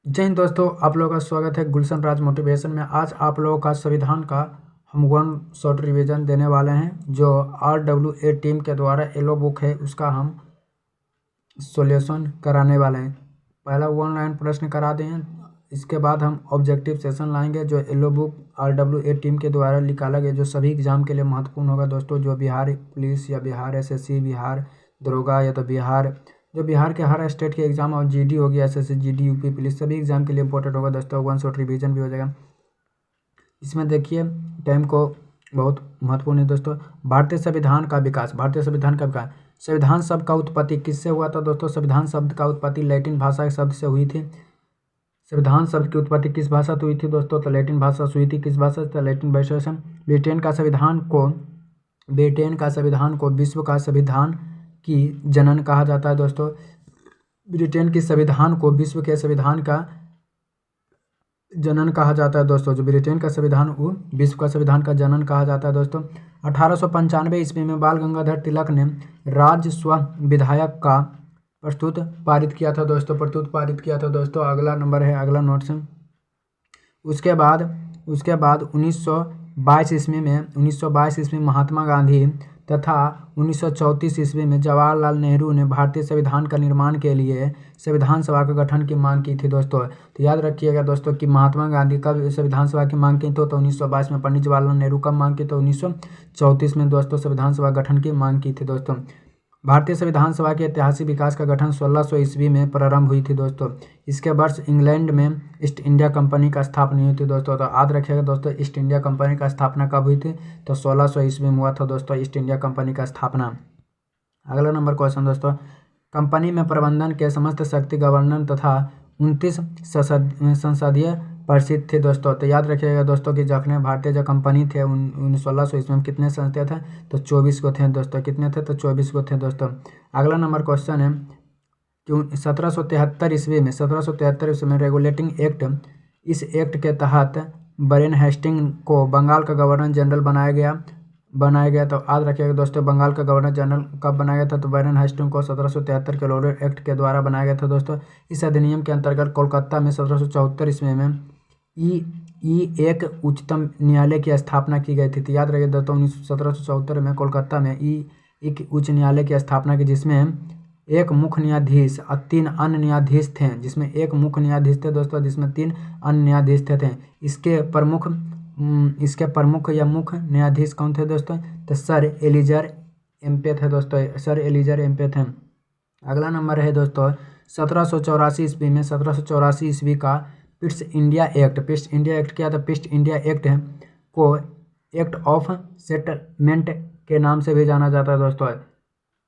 जय हिंद दोस्तों, आप लोगों का स्वागत है गुलशन राज मोटिवेशन में। आज आप लोगों का संविधान का हम वन शॉर्ट रिवीजन देने वाले हैं। जो RWA टीम के द्वारा येलो बुक है उसका हम सॉल्यूशन कराने वाले हैं। पहला वन लाइन प्रश्न करा दें, इसके बाद हम ऑब्जेक्टिव सेशन लाएंगे जो येलो बुक RWA टीम के द्वारा निकाला गया, जो सभी एग्जाम के लिए महत्वपूर्ण होगा दोस्तों। जो बिहार पुलिस या बिहार SSC, बिहार दरोगा या तो बिहार के हर स्टेट के एग्जाम और GD होगी, SSC GD यूपी पुलिस, सभी एग्जाम के लिए इंपॉर्टेंट होगा दोस्तों। वन शॉट रिवीजन भी हो जाएगा इसमें। देखिए टाइम को बहुत महत्वपूर्ण है दोस्तों। भारतीय संविधान का विकास। संविधान शब्द का उत्पत्ति किससे हुआ था दोस्तों? संविधान शब्द का उत्पत्ति लैटिन भाषा के शब्द से हुई थी। संविधान शब्द की उत्पत्ति किस भाषा से हुई थी दोस्तों? तो लैटिन भाषा से हुई थी। किस भाषा से? लैटिन भाषा से। ब्रिटेन का संविधान को विश्व का संविधान की जनन कहा जाता है दोस्तों। ब्रिटेन के संविधान को विश्व के संविधान का जनन कहा जाता है दोस्तों। जो ब्रिटेन का संविधान वो विश्व का संविधान का जनन कहा जाता है दोस्तों। 1895 ईस्वी में बाल गंगाधर तिलक ने राजस्व विधेयक का प्रस्तुत पारित किया था दोस्तों। अगला नंबर है, अगला नोट से। उसके बाद 1922 ईस्वी में महात्मा गांधी तथा 1934 ईस्वी में जवाहरलाल नेहरू ने भारतीय संविधान का निर्माण के लिए संविधान सभा का गठन की मांग की थी दोस्तों। तो याद रखिएगा दोस्तों कि महात्मा गांधी कब संविधान सभा की मांग की तो 1922 में। पंडित जवाहरलाल नेहरू कब मांग की? तो 1934 में दोस्तों संविधान सभा गठन की मांग की थी दोस्तों। भारतीय संविधान सभा के ऐतिहासिक विकास का गठन 1600 ईस्वी में प्रारंभ हुई थी दोस्तों। इसके वर्ष इंग्लैंड में ईस्ट इंडिया कंपनी का स्थापना हुई थी दोस्तों। तो याद रखिएगा दोस्तों, ईस्ट इंडिया कंपनी का स्थापना कब हुई थी? तो 1600 ईस्वी में हुआ था दोस्तों ईस्ट इंडिया कंपनी का स्थापना। अगला नंबर क्वेश्चन दोस्तों। कंपनी में प्रबंधन के समस्त शक्ति गवर्नर तथा 29 संसदीय प्रसिद्ध थे दोस्तों। तो याद रखिएगा दोस्तों कि जखने भारतीय जो कंपनी थे उन 1600 ईस्वी में कितने सदस्य थे? तो 24 को थे दोस्तों। कितने थे? तो 24 को थे दोस्तों। अगला नंबर क्वेश्चन है कि 1773 ईस्वी में रेगुलेटिंग एक्ट, इस एक्ट के तहत वॉरेन हेस्टिंग को बंगाल का गवर्नर जनरल बनाया गया। तो याद रखिएगा दोस्तों, बंगाल का गवर्नर जनरल कब बनाया गया था? तो वॉरेन हेस्टिंग को 1773 के लॉर्ड एक्ट के द्वारा बनाया गया था दोस्तों। इस अधिनियम के अंतर्गत कोलकाता में 1774 ईस्वी में एक उच्चतम न्यायालय की स्थापना की गई थी। तो याद रखिए दोस्तों 1774 में कोलकाता में एक उच्च न्यायालय की स्थापना की, जिसमें एक मुख्य न्यायाधीश और 3 अन्य न्यायाधीश थे। जिसमें एक मुख्य न्यायाधीश थे दोस्तों, जिसमें 3 अन्य न्यायाधीश थे। इसके प्रमुख या मुख्य न्यायाधीश कौन थे दोस्तों? तो सर एलिजर एम्पे थे दोस्तों। थे। अगला नंबर है दोस्तों 1784 ईस्वी का पिट्स इंडिया एक्ट क्या था? पिट्स इंडिया एक्ट को एक्ट ऑफ सेटलमेंट के नाम से भी जाना जाता है दोस्तों।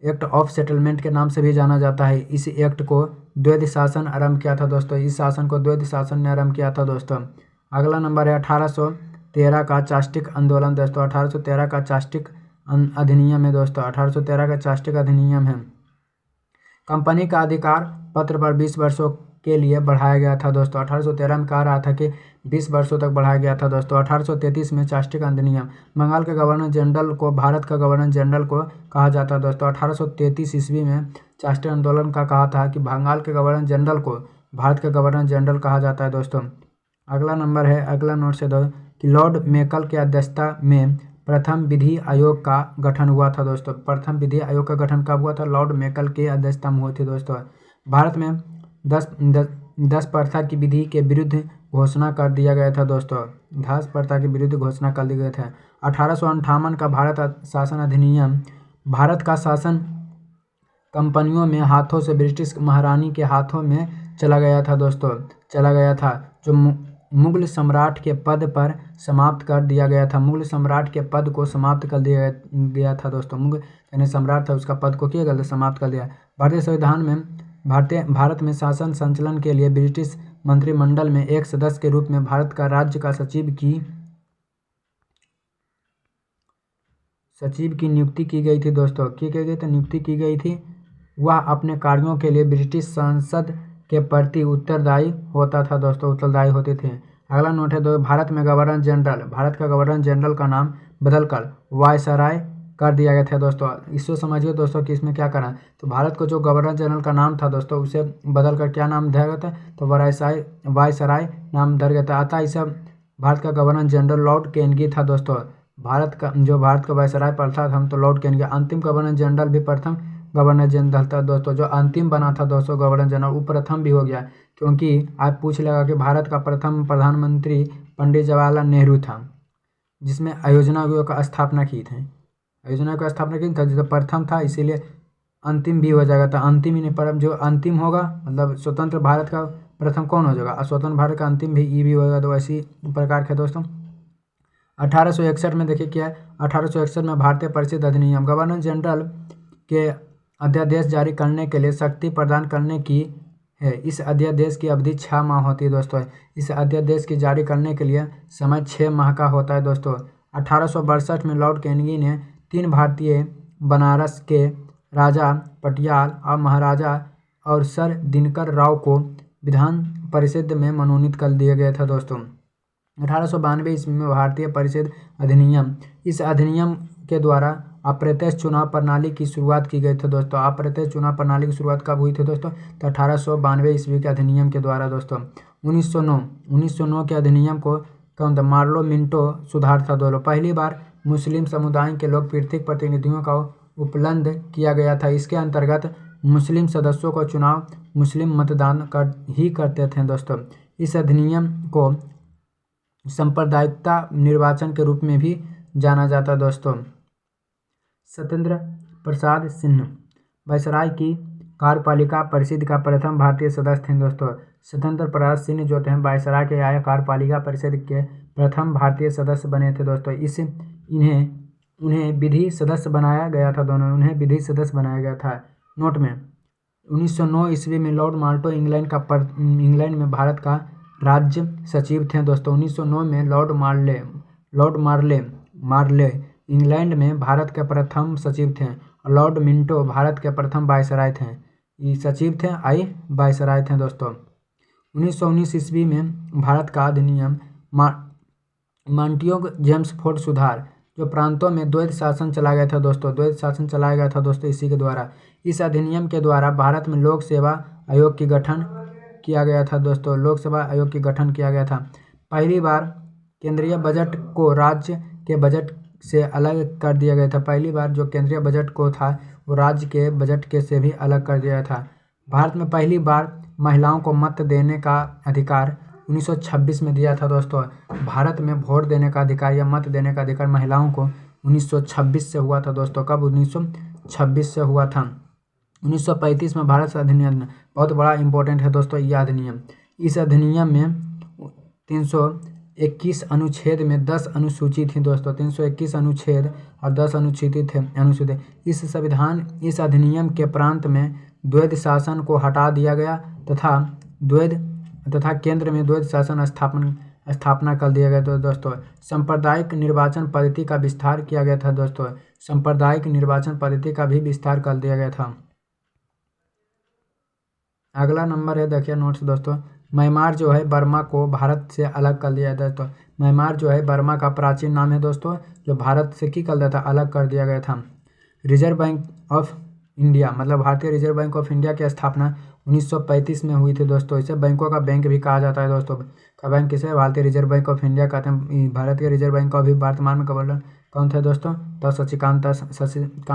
एक्ट ऑफ सेटलमेंट के नाम से भी जाना जाता है। इस एक्ट को द्वैध शासन आरंभ किया था दोस्तों। इस शासन को द्वैध शासन ने आरंभ किया था दोस्तों। अगला नंबर है 1813 का चास्टिक आंदोलन दोस्तों। 1813 का चास्टिक अधिनियम है दोस्तों। 1813 का चास्टिक अधिनियम है। कंपनी का अधिकार पत्र पर 20 वर्षों के लिए बढ़ाया गया था दोस्तों। 1813 में कहा रहा था कि 20 वर्षों तक बढ़ाया गया था दोस्तों। 1833 में चास्टिक अधिनियम। बंगाल के गवर्नर जनरल को भारत का गवर्नर जनरल को कहा जाता है दोस्तों। 1833 ईस्वी में चास्टिक आंदोलन का कहा था कि बंगाल के गवर्नर जनरल को भारत का गवर्नर जनरल कहा जाता है दोस्तों। अगला नंबर है, अगला नोट से दो कि लॉर्ड मेकल की अध्यक्षता में प्रथम विधि आयोग का गठन हुआ था दोस्तों। प्रथम विधि आयोग का गठन कब हुआ था? लॉर्ड मेकल की अध्यक्षता में हुई थी दोस्तों। भारत में 10 प्रथा की विधि के विरुद्ध घोषणा कर दिया गया था दोस्तों। 10 प्रथा के विरुद्ध घोषणा कर दिए गए थे। 1858 का भारत शासन अधिनियम भारत का शासन कंपनियों में हाथों से ब्रिटिश महारानी के हाथों में चला गया था दोस्तों। जो मुगल सम्राट के पद पर समाप्त कर दिया गया था। मुगल सम्राट के पद को समाप्त कर दिया गया था दोस्तों। मुगल यानी सम्राट था, उसका पद को किया गया, समाप्त कर दिया। भारतीय संविधान में भारत में शासन संचालन के लिए ब्रिटिश मंत्रिमंडल में एक सदस्य के रूप में भारत का राज्य का सचिव की नियुक्ति की गई थी दोस्तों। नियुक्ति की गई थी। वह अपने कार्यों के लिए ब्रिटिश संसद के प्रति उत्तरदायी होता था दोस्तों। उत्तरदायी होते थे। अगला नोट है भारत का गवर्नर जनरल का नाम बदलकर वायसराय कर दिया गया था दोस्तों। इसको समझिए दोस्तों कि इसमें क्या करना है। तो भारत को जो गवर्नर जनरल का नाम था दोस्तों, उसे बदल कर क्या नाम दिया गया था, तो वायसराय नाम दिया गया था। अतः इसे भारत का गवर्नर जनरल लॉर्ड केनेडी था दोस्तों। भारत का वायसराय प्रथम था तो लॉर्ड केनेडी। अंतिम गवर्नर जनरल भी प्रथम गवर्नर जनरल था दोस्तों। जो अंतिम बना था दोस्तों गवर्नर जनरल, वो प्रथम भी हो गया, क्योंकि आप पूछ लेगा कि भारत का प्रथम प्रधानमंत्री पंडित जवाहरलाल नेहरू था, जिसमें आयोजना का स्थापना की थी। आयोजना का स्थापना की था, जो प्रथम था, इसीलिए अंतिम भी हो जाएगा। तो अंतिम ही नहीं, पर जो अंतिम होगा मतलब स्वतंत्र भारत का प्रथम कौन हो जाएगा, स्वतंत्र भारत का अंतिम भी ई भी होगा। तो ऐसी प्रकार के दोस्तों 1861 में देखिए क्या है, 1861 में भारतीय परिषद अधिनियम गवर्नर जनरल के अध्यादेश जारी करने के लिए शक्ति प्रदान करने की है। इस अध्यादेश की अवधि 6 माह होती है दोस्तों। इस अध्यादेश की जारी करने के लिए समय 6 माह का होता है दोस्तों। 1862 में लॉर्ड केनेडी ने 3 भारतीय बनारस के राजा पटियाल और महाराजा और सर दिनकर राव को विधान परिषद में मनोनीत कर दिया गया था दोस्तों। 1892 ईस्वी में भारतीय परिषद अधिनियम, इस अधिनियम के द्वारा अप्रत्यक्ष चुनाव प्रणाली की शुरुआत की गई थी दोस्तों। अप्रत्यक्ष चुनाव प्रणाली की शुरुआत कब हुई थी दोस्तों, तो 1892 ईस्वी के अधिनियम के द्वारा दोस्तों। 1909 के अधिनियम को कौन था, मार्लो मिंटो सुधार था दोस्तों। पहली बार मुस्लिम समुदाय के लोकप्रातिनिधिक प्रतिनिधियों का उपलब्ध किया गया था। इसके अंतर्गत मुस्लिम सदस्यों को चुनाव मुस्लिम मतदान करते थे दोस्तों। इस अधिनियम को सांप्रदायिकता निर्वाचन के रूप में भी जाना जाता है दोस्तों। सत्येंद्र प्रसाद सिन्हा वायसराय की कार्यपालिका परिषद का प्रथम भारतीय सदस्य थे दोस्तों। सत्येंद्र प्रसाद सिन्हा जो थे वायसराय के आया कार्यपालिका परिषद के प्रथम भारतीय सदस्य बने थे दोस्तों। उन्हें विधि सदस्य बनाया गया था उन्हें विधि सदस्य बनाया गया था। नोट में 1909 ईस्वी में लॉर्ड माल्टो इंग्लैंड में भारत का राज्य सचिव थे दोस्तों। 1909 में लॉर्ड मार्ले इंग्लैंड में भारत के प्रथम सचिव थे और लॉर्ड मिंटो भारत के प्रथम वायसराय थे। ये सचिव थे वायसराय थे दोस्तों। 1919 ईस्वी में भारत का अधिनियम मॉन्टिग्यू जेम्स फोर्ड सुधार, जो प्रांतों में द्वैध शासन चलाया गया था दोस्तों। द्वैध शासन चलाया गया था दोस्तों इसी के द्वारा। इस अधिनियम के द्वारा भारत में लोक सेवा आयोग की गठन किया गया था दोस्तों। लोक सेवा आयोग की गठन किया गया था। पहली बार केंद्रीय बजट को राज्य के बजट से अलग कर दिया गया था। पहली बार जो केंद्रीय बजट को था वो राज्य के बजट के से भी अलग कर दिया था। भारत में पहली बार महिलाओं को मत देने का अधिकार 1926 में दिया था दोस्तों। भारत में वोट देने का अधिकार या मत देने का अधिकार महिलाओं को 1926 से हुआ था दोस्तों। कब, 1926 से हुआ था। 1935 में भारत से अधिनियम बहुत बड़ा इंपॉर्टेंट है दोस्तों यह अधिनियम। इस अधिनियम में 321 अनुच्छेद में 10 अनुसूची थी दोस्तों। 321 अनुच्छेद और 10 अनुच्छेद थे। इस अधिनियम के प्रांत में द्वैध शासन को हटा दिया गया तथा केंद्र में द्वैध शासन स्थापना कर दिया गया था दोस्तों। सांप्रदायिक निर्वाचन पद्धति का विस्तार किया गया था दोस्तों। सांप्रदायिक निर्वाचन पद्धति का भी विस्तार कर दिया गया था। अगला नंबर है देखिए नोट्स दोस्तों। म्यांमार जो है बर्मा को भारत से अलग कर दिया दोस्तों। म्यांमार जो है बर्मा का प्राचीन नाम है दोस्तों, जो भारत से की कर दिया था, अलग कर दिया गया था। रिजर्व बैंक ऑफ इंडिया मतलब भारतीय रिजर्व बैंक ऑफ इंडिया की स्थापना 1935 में हुई थी दोस्तों। इसे बैंकों का बैंक भी कहा जाता है दोस्तों। का बैंक किसे, भारतीय रिजर्व बैंक ऑफ इंडिया कहते हैं। भारत के रिजर्व बैंक का भी वर्तमान में गवर्नर कौन थे दोस्तों, तो शशिकांत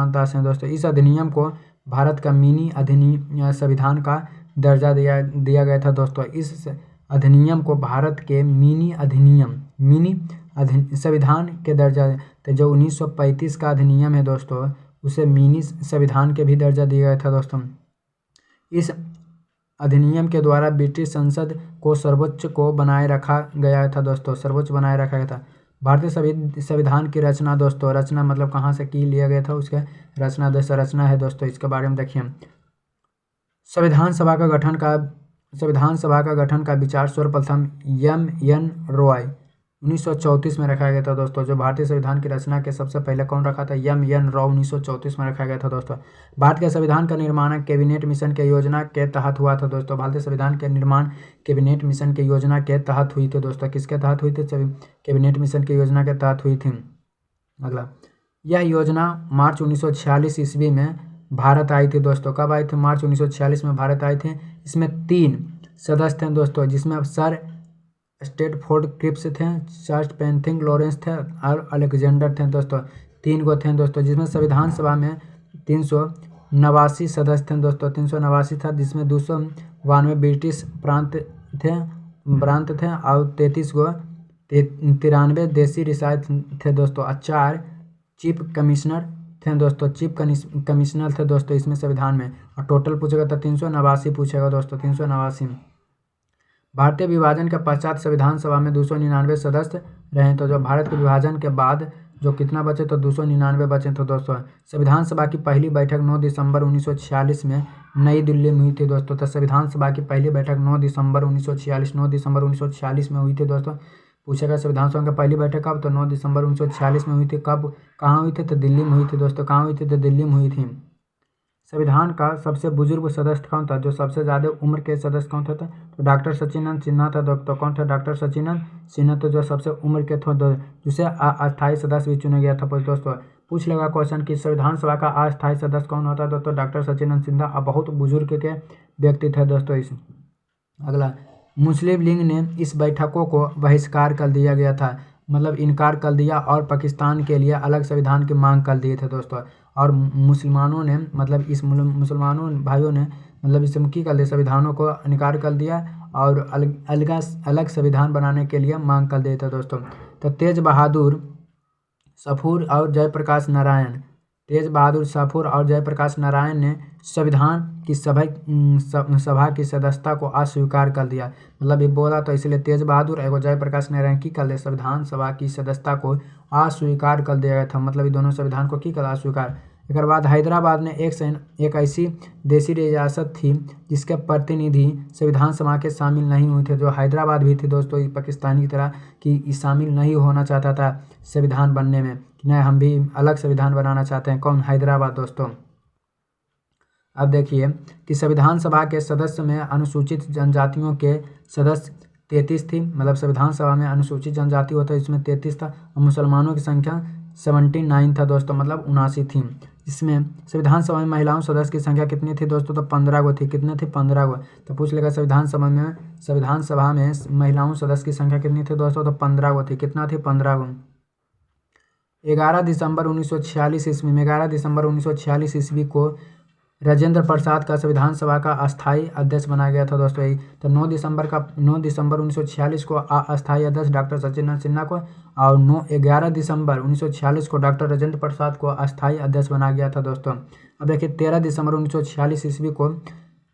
दास हैं दोस्तों। इस अधिनियम को भारत का मिनी संविधान का दर्जा दिया गया था दोस्तों। इस अधिनियम को भारत के मिनी संविधान के दर्जा, तो जो 1935 का अधिनियम है दोस्तों उसे मिनी संविधान के भी दर्जा दिया गया था दोस्तों। इस अधिनियम के द्वारा ब्रिटिश संसद को सर्वोच्च को बनाए रखा गया था दोस्तों। सर्वोच्च बनाए रखा गया था। भारतीय संविधान की रचना दोस्तों, रचना मतलब कहाँ से की लिया गया था, उसका रचना दोस्तों रचना है दोस्तों। इसके बारे में देखिए। संविधान सभा का गठन का विचार सर्वप्रथम एम.एन. रॉय 1934 में रखा गया था दोस्तों। जो भारतीय संविधान की रचना के सबसे पहले कौन रखा था, एम.एन. रॉय 1934 में रखा गया था दोस्तों। भारत के संविधान का निर्माण कैबिनेट मिशन के योजना के तहत हुआ था दोस्तों। भारतीय संविधान के निर्माण कैबिनेट मिशन के योजना के तहत हुई थी दोस्तों। किसके तहत हुई थी, कैबिनेट मिशन की योजना के तहत हुई थी। अगला यह योजना मार्च 1946 ईस्वी में भारत आई थी दोस्तों। कब आई थी? मार्च 1946 में भारत आई थी। इसमें 3 सदस्य थे दोस्तों, जिसमें सर स्टेटफोर्ड क्रिप्स थे, चार्ल्स पेंथिंग लॉरेंस थे और अलेक्जेंडर थे दोस्तों। 3 को थे दोस्तों, जिसमें संविधान सभा में 389 सदस्य थे दोस्तों। 389 था, जिसमें 292 ब्रिटिश प्रांत थे और 93 देसी रिसाई थे दोस्तों। 4 चीफ कमिश्नर थे दोस्तों। चीफ कमिश्नर थे दोस्तों इसमें संविधान में। और टोटल पूछेगा तो 389 पूछेगा दोस्तों, 389। भारतीय विभाजन के पश्चात संविधान सभा में 299 सदस्य रहे। तो जो भारत के विभाजन के बाद जो कितना बचे तो 299 बचे थे दोस्तों। संविधान सभा की पहली बैठक 9 दिसंबर 1946 में नई दिल्ली में हुई थी दोस्तों। तो संविधान सभा की पहली बैठक 9 दिसंबर 1946 में हुई थी दोस्तों। पूछेगा संविधान सभा की पहली बैठक कब? तो 9 दिसंबर 1946 में हुई थी। कब, कहाँ हुई थी? तो दिल्ली में हुई थी दोस्तों। कहाँ हुई थी? तो दिल्ली में हुई थी। संविधान का सबसे बुजुर्ग सदस्य कौन था? जो सबसे ज़्यादा उम्र के सदस्य कौन थे? तो डॉक्टर सचिदानंद सिन्हा था दोस्तों। कौन था? डॉक्टर सचिदानंद सिन्हा। तो जो सबसे उम्र के थे, जिसे अस्थायी सदस्य भी चुना गया था दोस्तों। पूछ लेगा क्वेश्चन कि संविधान सभा का अस्थायी सदस्य कौन होता है दोस्तों? डॉक्टर सचिदानंद सिन्हा। बहुत बुजुर्ग के व्यक्ति थे दोस्तों इस। अगला, मुस्लिम लीग ने इस बैठकों को बहिष्कार कर दिया गया था, मतलब इनकार कर दिया, और पाकिस्तान के लिए अलग संविधान की मांग कर दिए थे दोस्तों। और मुसलमानों ने, मतलब इस मुसलमानों भाइयों ने, मतलब इसमें की कर दिया, संविधानों को इनकार कर दिया और अलग संविधान बनाने के लिए मांग कर दिए थे दोस्तों। तो तेज बहादुर सफूर और जयप्रकाश नारायण ने संविधान की सभा की सदस्यता को अस्वीकार कर दिया। मतलब ये बोला तो इसलिए तेज बहादुर एवं जयप्रकाश नारायण की कर दिया, संविधान सभा की सदस्यता को अस्वीकार कर दिया गया था। मतलब ये दोनों संविधान को की कर अस्वीकार। एक बाद हैदराबाद में एक ऐसी देसी रियासत थी जिसके प्रतिनिधि संविधान सभा के शामिल नहीं हुए थे। जो हैदराबाद भी थी दोस्तों, पाकिस्तान की तरह कि शामिल नहीं होना चाहता था संविधान बनने में, नहीं हम भी अलग संविधान बनाना चाहते हैं। कौन? हैदराबाद दोस्तों। अब देखिए कि संविधान सभा के सदस्य में अनुसूचित जनजातियों के सदस्य 33 थी। मतलब संविधान सभा में अनुसूचित जनजाति होता है, इसमें 33 था। और मुसलमानों की संख्या 79 था दोस्तों, मतलब 79 थी। इसमें संविधान सभा में महिलाओं सदस्य की संख्या कितनी थी दोस्तों? तो 15 गो थी। कितने थे? 15 गो। तो पूछ लेगा संविधान सभा में महिलाओं सदस्य की संख्या कितनी थी दोस्तों? तो 15 गो थी। कितना थी? 15 गो। 11 दिसंबर 1946 ईस्वी को राजेंद्र प्रसाद का संविधान सभा का अस्थायी अध्यक्ष बनाया गया था दोस्तों। यही तो 9 दिसंबर 1946 को अस्थायी अध्यक्ष डॉक्टर सचिदानंद सिन्हा को, और 11 दिसंबर 1946 को डॉक्टर राजेंद्र प्रसाद को अस्थायी अध्यक्ष बनाया गया था दोस्तों। अब देखिए 13 दिसंबर 1946 ईस्वी को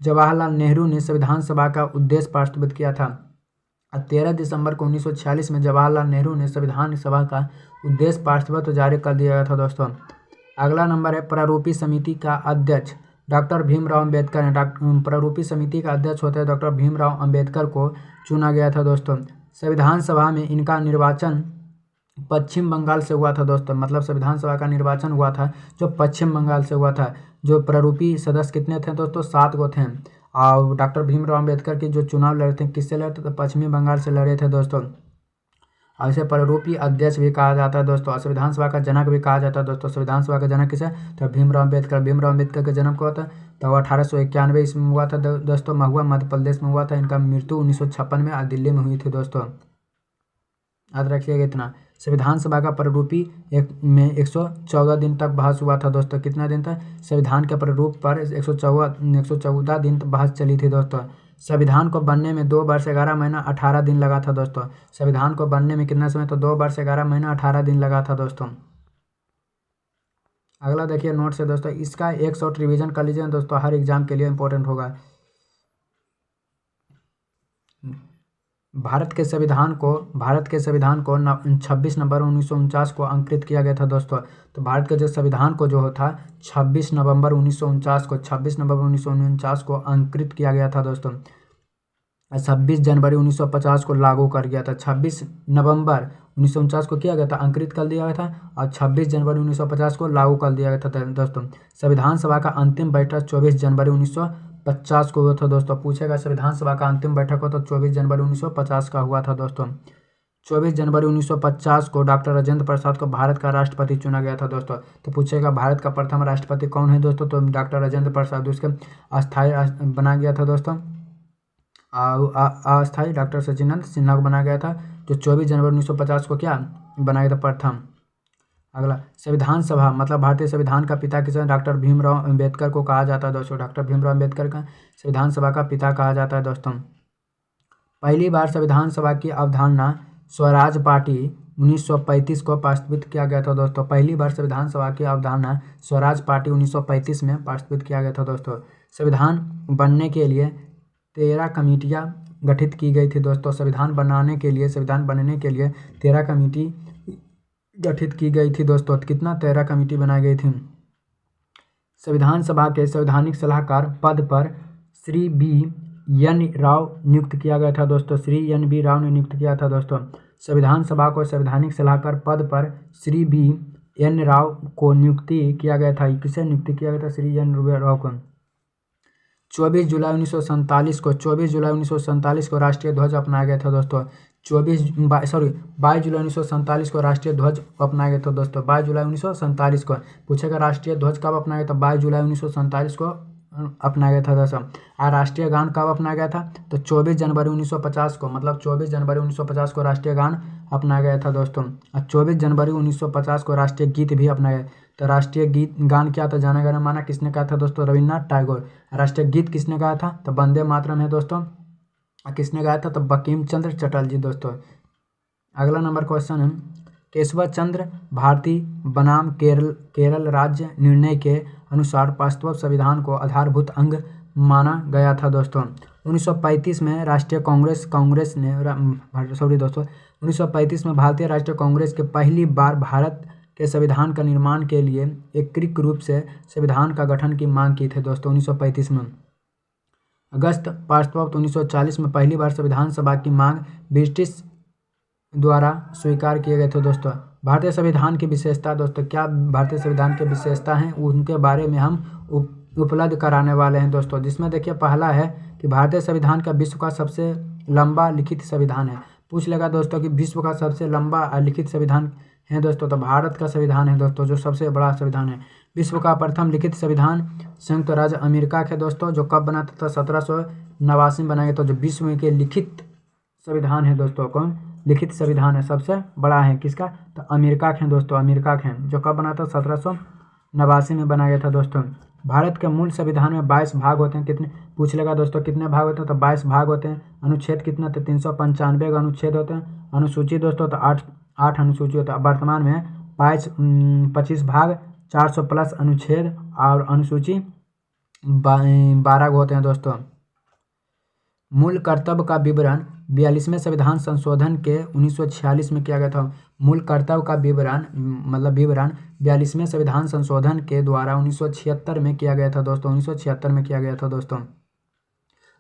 जवाहरलाल नेहरू ने संविधान सभा का उद्देश्य प्रस्तुत किया था। 13 दिसंबर को 1946 में जवाहरलाल नेहरू ने संविधान सभा का उद्देश्य प्रस्तुत जारी कर दिया गया था दोस्तों। अगला नंबर है प्रारूपी समिति का अध्यक्ष डॉक्टर भीमराव अम्बेडकर ने। प्रारूपी समिति का अध्यक्ष होते हैं डॉक्टर भीमराव अम्बेडकर को चुना गया था दोस्तों। संविधान सभा में इनका निर्वाचन पश्चिम बंगाल से हुआ था दोस्तों। मतलब संविधान सभा का निर्वाचन हुआ था जो पश्चिम बंगाल से हुआ था। जो प्रारूपी सदस्य कितने थे दोस्तों? 7 गो थे। और डॉक्टर भीमराव अम्बेडकर की जो चुनाव लड़े थे, किससे लड़े थे? तो पश्चिमी बंगाल से लड़े थे दोस्तों। और इसे प्रारूपी अध्यक्ष भी कहा जाता है दोस्तों। और संविधान सभा का जनक भी कहा जाता है दोस्तों। संविधान सभा का जनक किसे? तो भीमराव अम्बेडकर का जन्म कब था? तो 1891 ईस्वी में हुआ था दोस्तों। महुआ मध्य प्रदेश में हुआ था। इनका मृत्यु 1956 में दिल्ली में हुई थी दोस्तों। याद रखिएगा इतना। संविधान सभा का प्रारूपी में 114 दिन तक बहस हुआ था दोस्तों। कितना दिन तक? संविधान के प्रारूप पर 114 दिन तक बहस चली थी दोस्तों। संविधान को बनने में 2 वर्ष 11 महीना 18 दिन लगा था दोस्तों। संविधान को बनने में कितना समय? तो 2 वर्ष 11 महीना 18 दिन लगा था दोस्तों। अगला देखिए नोट से दोस्तों, इसका एक शॉर्ट रिवीजन कर लीजिए दोस्तों, हर एग्जाम के लिए इंपॉर्टेंट होगा। भारत के संविधान को 26 नवंबर 1949 को अंकित किया गया था दोस्तों। तो भारत के जो संविधान को जो था 26 नवंबर 1949 को अंकित किया गया था दोस्तों। 26 जनवरी 1950 को लागू कर गया था। 26 नवंबर 1949 को किया गया था, अंकित कर दिया गया था, और 26 जनवरी 1950 को लागू कर दिया गया था दोस्तों। संविधान सभा का अंतिम बैठक 24 जनवरी 1950 को हुआ था दोस्तों। पूछेगा संविधान सभा का अंतिम बैठक हो तो 24 जनवरी 1950 का हुआ था दोस्तों। 24 जनवरी 1950 को डॉक्टर राजेंद्र प्रसाद को भारत का राष्ट्रपति चुना गया था दोस्तों। तो पूछेगा भारत का प्रथम राष्ट्रपति कौन है दोस्तों, तो डॉक्टर राजेंद्र प्रसाद। उसके अस्थायी बना गया था दोस्तों, अस्थायी डॉक्टर सचिदानंद सिन्हा को बनाया गया था, जो 24 जनवरी 1950 को क्या बनाया गया था, प्रथम। अगला, संविधान सभा मतलब भारतीय संविधान का पिता किसे, डॉक्टर भीमराव अम्बेडकर को कहा जाता है दोस्तों। डॉक्टर भीमराव अम्बेडकर का संविधान सभा का पिता कहा जाता है दोस्तों। पहली बार संविधान सभा की अवधारणा स्वराज पार्टी 1935 को प्रस्तावित किया गया था दोस्तों। पहली बार संविधान सभा की अवधारणा स्वराज पार्टी 1935 में प्रस्तावित किया गया था दोस्तों। संविधान बनने के लिए 13 कमेटियां गठित की गई थी दोस्तों। संविधान बनने के लिए 13 कमेटी गठित की गई थी दोस्तों। कितना 13 कमेटी बनाई गई थी। संविधान सभा के संवैधानिक सलाहकार पद पर श्री बी.एन. राव नियुक्त किया गया था दोस्तों। श्री एन.बी. राव ने नियुक्त किया था दोस्तों। संविधान सभा को संवैधानिक सलाहकार पद पर श्री बी.एन. राव को नियुक्ति किया गया था। किसे नियुक्ति किया गया था, श्री एन. राव को। 24 जुलाई 1947 को राष्ट्रीय ध्वज अपनाया गया था दोस्तों। 22 जुलाई 1947 को राष्ट्रीय ध्वज अपनाया गया था दोस्तों। 22 जुलाई 1947 को पूछेगा राष्ट्रीय ध्वज कब अपनाया गया था, 22 जुलाई 1947 को अपनाया गया था दोस्तों। और राष्ट्रीय गान कब अपनाया गया था, तो 24 जनवरी 1950 को, मतलब 24 जनवरी 1950 को राष्ट्रीय गान अपनाया गया था दोस्तों। और 24 जनवरी 1950 को राष्ट्रीय गीत भी अपनाया गया। तो राष्ट्रीय गीत गान क्या था, जाना गण माना किसने कहा था दोस्तों, रविन्द्रनाथ टैगोर। राष्ट्रीय गीत किसने गाया था, तो वंदे मातरम है दोस्तों। किसने गाया था, तो बंकिम चंद्र चटर्जी दोस्तों। अगला नंबर क्वेश्चन है, केशव चंद्र भारती बनाम केरल राज्य निर्णय के अनुसार प्रस्तावित संविधान को आधारभूत अंग माना गया था दोस्तों। 1935 में राष्ट्रीय कांग्रेस ने 1935 में भारतीय राष्ट्रीय कांग्रेस के पहली बार भारत के संविधान का निर्माण के लिए एकीकृत रूप से संविधान का गठन की मांग की थी दोस्तों। 1935 में अगस्त प्रस्ताव 1940 में पहली बार संविधान सभा की मांग ब्रिटिश द्वारा स्वीकार किए गए थे दोस्तों। भारतीय संविधान की विशेषता दोस्तों, क्या भारतीय संविधान की विशेषता हैं उनके बारे में हम उपलब्ध कराने वाले हैं दोस्तों। जिसमें देखिए पहला है कि भारतीय संविधान का विश्व का सबसे लंबा लिखित संविधान है। पूछ लेगा दोस्तों कि विश्व का सबसे लंबा लिखित संविधान है दोस्तों, तो भारत का संविधान है दोस्तों, जो सबसे बड़ा संविधान है। विश्व का प्रथम लिखित संविधान संयुक्त राज्य अमेरिका के दोस्तों, जो कब बना था, 1789 में बनाया गया था। जो विश्व के लिखित संविधान है दोस्तों, कौन लिखित संविधान है सबसे बड़ा है, किसका, तो अमेरिका के हैं दोस्तों, अमेरिका के हैं। जो कब बना था, 1789 में बनाया गया था दोस्तों। भारत के मूल संविधान में 22 भाग होते हैं। कितने पूछ लेगा दोस्तों, कितने भाग होते हैं, तो 22 भाग होते हैं। अनुच्छेद कितना, तो 395 अनुच्छेद होते हैं। अनुसूची दोस्तों, तो 8 अनुसूची होता है। वर्तमान में 25 भाग, 400 प्लस अनुच्छेद और अनुसूची 12 होते हैं दोस्तों। मूल कर्तव्य का विवरण 42वें संविधान संशोधन के 1946 में किया गया था। मूल कर्तव्य का विवरण 42वें संविधान संशोधन के द्वारा 1976 में किया गया था दोस्तों। 1976 में किया गया था दोस्तों।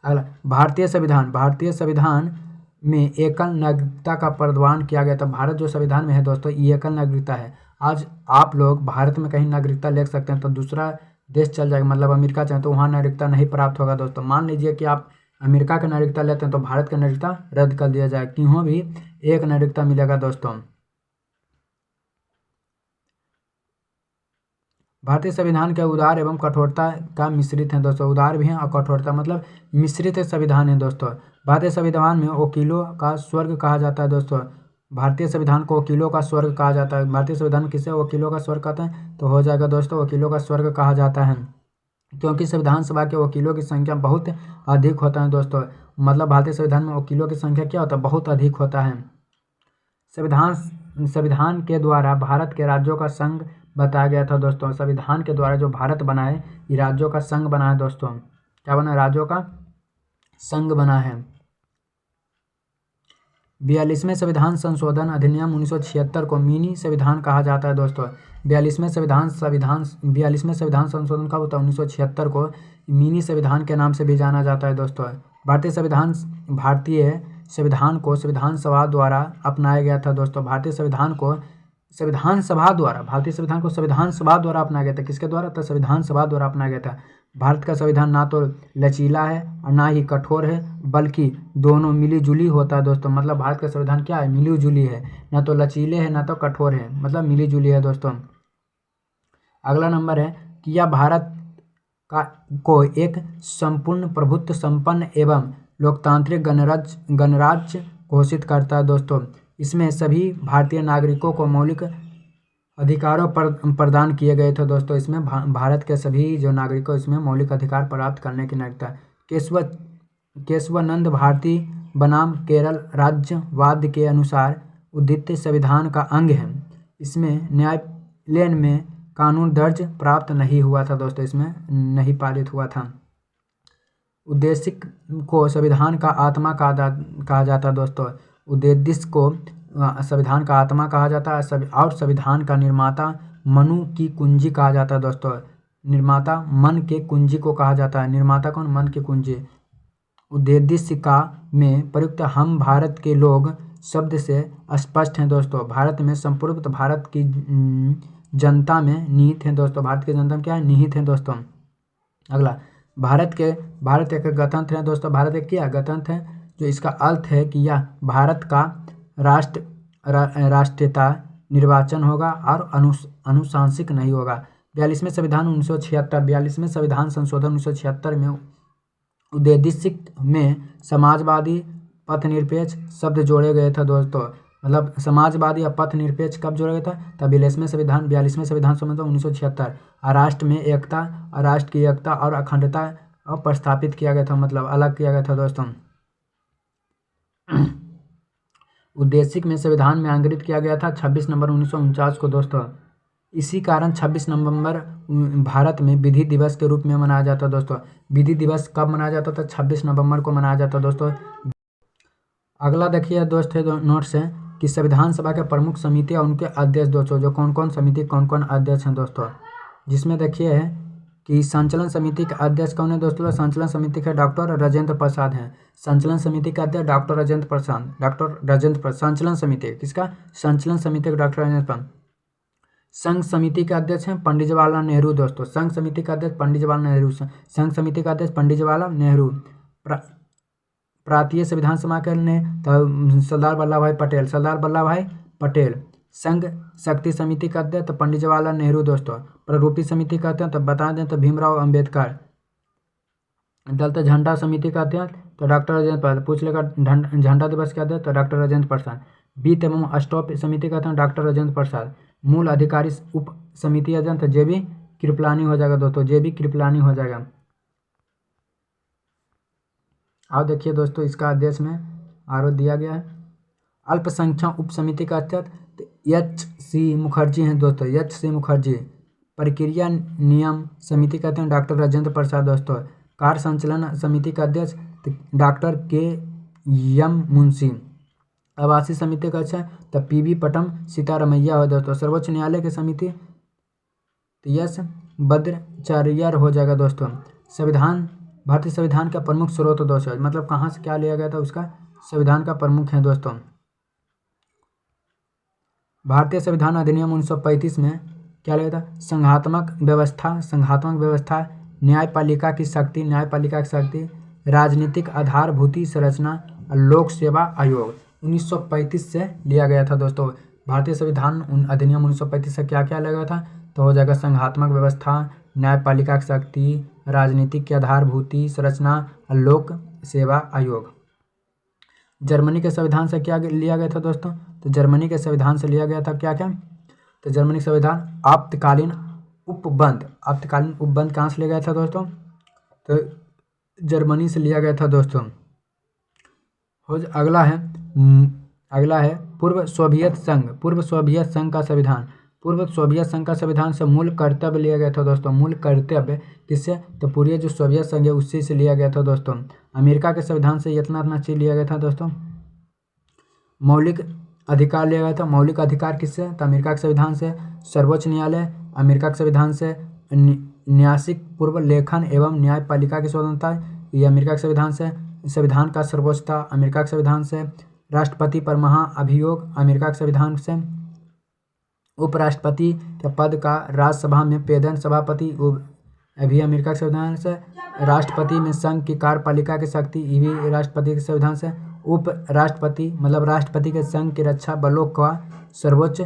अगला, भारतीय संविधान में एकल नागरिकता का प्रावधान किया गया था। भारत जो संविधान में है दोस्तों, ये एकल नागरिकता है। आज आप लोग भारत में कहीं नागरिकता ले सकते हैं, तो दूसरा देश चल जाएगा, मतलब अमेरिका चाहे तो वहाँ नागरिकता नहीं प्राप्त होगा दोस्तों। मान लीजिए कि आप अमेरिका का नागरिकता लेते हैं, तो भारत का नागरिकता रद्द कर दिया जाए, क्यों भी एक नागरिकता मिलेगा दोस्तों। भारतीय संविधान के उदार एवं कठोरता का मिश्रित है दोस्तों। उदार भी है और कठोरता मतलब मिश्रित संविधान है दोस्तों। भारतीय संविधान में वकीलों का स्वर्ग कहा जाता है दोस्तों। भारतीय संविधान को वकीलों का स्वर्ग कहा जाता है। भारतीय संविधान में किसे वकीलों का स्वर्ग कहते हैं, तो हो जाएगा दोस्तों वकीलों का स्वर्ग कहा जाता है, क्योंकि संविधान सभा के वकीलों की संख्या बहुत अधिक होता है दोस्तों। मतलब भारतीय संविधान में वकीलों की संख्या क्या होता है, बहुत अधिक होता है। संविधान के द्वारा भारत के राज्यों का संघ बताया गया था दोस्तों। संविधान के द्वारा जो भारत बना है, ये राज्यों का संघ बना है दोस्तों। क्या बना, राज्यों का संघ बना है। 42वें संविधान संशोधन अधिनियम 1976 को मिनी संविधान कहा जाता है दोस्तों। 42वें संविधान संशोधन कब होता है, 1976 को मिनी संविधान के नाम से भी जाना जाता है दोस्तों। भारतीय संविधान को संविधान सभा द्वारा अपनाया गया था दोस्तों। भारतीय संविधान को संविधान सभा द्वारा अपनाया गया था। किसके द्वारा, तो संविधान सभा द्वारा अपनाया गया था। भारत का संविधान ना तो लचीला है और ना ही कठोर है, बल्कि दोनों मिली जुली होता है दोस्तों। मतलब भारत का संविधान क्या है, मिली जुली है, ना तो लचीले है ना तो कठोर है, मतलब मिली जुली है दोस्तों। अगला नंबर है कि यह भारत का को एक संपूर्ण प्रभुत्व संपन्न एवं लोकतांत्रिक गणराज्य घोषित करता है दोस्तों। इसमें सभी भारतीय नागरिकों को मौलिक अधिकारों पर प्रदान किए गए थे दोस्तों। इसमें भारत के सभी जो नागरिकों इसमें मौलिक अधिकार प्राप्त करने की नागरिकता। केशवानंद भारती बनाम केरल राज्यवाद के अनुसार उद्दित संविधान का अंग है। इसमें न्यायालय में कानून दर्ज प्राप्त नहीं हुआ था दोस्तों, इसमें नहीं पारित हुआ था। उद्देश्य को संविधान का आत्मा कहा जाता है दोस्तों। उद्देश्य को संविधान का आत्मा कहा जाता है और संविधान का निर्माता मनु की कुंजी कहा जाता है दोस्तों। निर्माता मन के कुंजी को कहा जाता है। निर्माता कौन, मन की कुंजी। उद्देश्य का में प्रयुक्त हम भारत के लोग शब्द से स्पष्ट हैं दोस्तों। भारत में संपूर्ण भारत की जनता में निहित है दोस्तों। भारत की जनता में क्या है, निहित है दोस्तों। अगला, भारत एक गणतंत्र है दोस्तों। भारत एक क्या गणतंत्र है, जो इसका अर्थ है कि यह भारत का राष्ट्रीयता निर्वाचन होगा और अनुशांसिक नहीं होगा। 42वें संविधान 1976 संविधान संशोधन 1976 में उद्देश्य में समाजवादी पथनिरपेक्ष शब्द जोड़े गए थे दोस्तों। मतलब समाजवादी या पथनिरपेक्ष कब जोड़ा गया था, तब 42वें संविधान संशोधन 1976। राष्ट्र में एकता, राष्ट्र की एकता और अखंडता और प्रस्थापित किया गया था, मतलब अलग किया गया था दोस्तों। उद्देशिक में संविधान में अंग्रित किया गया था 26 नवंबर 1949 को दोस्तों। इसी कारण 26 नवंबर भारत में विधि दिवस के रूप में मनाया जाता है दोस्तों। विधि दिवस कब मनाया जाता था, 26 नवंबर को मनाया जाता है दोस्तों। अगला देखिए दोस्तों नोट्स है कि संविधान सभा के प्रमुख समिति और उनके अध्यक्ष दोस्तों, जो कौन कौन समिति कौन कौन अध्यक्ष हैं दोस्तों। जिसमें देखिए है कि संचालन समिति के अध्यक्ष कौन है दोस्तों। संचालन समिति के डॉक्टर राजेंद्र प्रसाद हैं। संचालन समिति के अध्यक्ष डॉक्टर राजेंद्र प्रसाद। संचालन समिति किसका, संचालन समिति के डॉक्टर राजेंद्र प्रसाद। संघ समिति के अध्यक्ष हैं पंडित जवाहरलाल नेहरू दोस्तों। संघ समिति का अध्यक्ष पंडित जवाहरलाल नेहरू। संघ समिति का अध्यक्ष पंडित जवाहरलाल नेहरू। प्रांतीय संविधान सभा के ने सरदार वल्लभ भाई पटेल। संघ शक्ति समिति का अध्यक्ष तो पंडित जवाहरलाल नेहरू दोस्तों। प्रारूपिक समिति कहते हैं तो बता दें तो भीमराव अंबेडकर। दलित झंडा समिति का अध्यक्ष तो डॉक्टर राजेंद्र प्रसाद। पूछ लेगा झंडा दिवस के अध्यक्ष तो डॉक्टर राजेंद्र प्रसाद। वित्त एवं स्टॉप समिति कहते हैं डॉक्टर राजेंद्र प्रसाद। मूल अधिकारी उप समिति अध्यक्ष जेबी कृपलानी हो जाएगा दोस्तों, जेबी कृपलानी हो जाएगा। अब देखिए दोस्तों इसका अध्यक्ष में आरोप दिया गया है। अल्पसंख्यक उप समिति का अध्यक्ष एच.सी. मुखर्जी हैं दोस्तों, एच.सी. मुखर्जी। प्रक्रिया नियम समिति कहते हैं डॉक्टर राजेंद्र प्रसाद दोस्तों। कार्य संचालन समिति का अध्यक्ष डॉक्टर के.एम. मुंशी। आवासीय समिति का अध्यक्ष तो पी.वी. पटम सीतारमैया हो दोस्तों। सर्वोच्च न्यायालय की समिति एस. भद्राचार्य हो जाएगा दोस्तों। भारतीय संविधान का प्रमुख स्रोत दोस्तों, मतलब कहाँ से क्या लिया गया था उसका, संविधान का प्रमुख है दोस्तों। भारतीय संविधान अधिनियम 1935 में क्या लिया था, संघात्मक व्यवस्था, न्यायपालिका की शक्ति, राजनीतिक आधारभूति संरचना, लोक सेवा आयोग 1935 से लिया गया था दोस्तों। भारतीय संविधान अधिनियम 1935 से क्या क्या लिया गया था, तो हो जाएगा संघात्मक व्यवस्था, न्यायपालिका की शक्ति, राजनीतिक की आधारभूति संरचना, लोक सेवा आयोग। जर्मनी के संविधान से क्या लिया गया था दोस्तों, तो जर्मनी के संविधान से लिया गया था क्या क्या, तो जर्मनी संविधान आपातकालीन उपबंध कहाँ से लिया गया था दोस्तों, तो जर्मनी से लिया गया था दोस्तों। अगला है पूर्व सोवियत संघ का संविधान से मूल कर्तव्य लिया गया था दोस्तों। मूल कर्तव्य किससे, तो पूरे जो सोवियत संघ है उससे से लिया गया था दोस्तों। अमेरिका के संविधान से इतना चीज लिया गया था दोस्तों। मौलिक अधिकार लिया गया था। मौलिक अधिकार किससे, तो अमेरिका के संविधान से। सर्वोच्च न्यायालय अमेरिका के संविधान से। न्यासिक पूर्व लेखन एवं न्यायपालिका की स्वतंत्रता, ये अमेरिका के संविधान से। संविधान का सर्वोच्चता अमेरिका के संविधान से। राष्ट्रपति पर महाअभियोग अमेरिका के संविधान से। उपराष्ट्रपति के पद का राज्यसभा में पेदन सभापति अभी अमेरिका के संविधान से राष्ट्रपति में संघ की कार्यपालिका की शक्ति, ये भी राष्ट्रपति के संविधान से। उप राष्ट्रपति मतलब राष्ट्रपति के संघ की रक्षा बलों का सर्वोच्च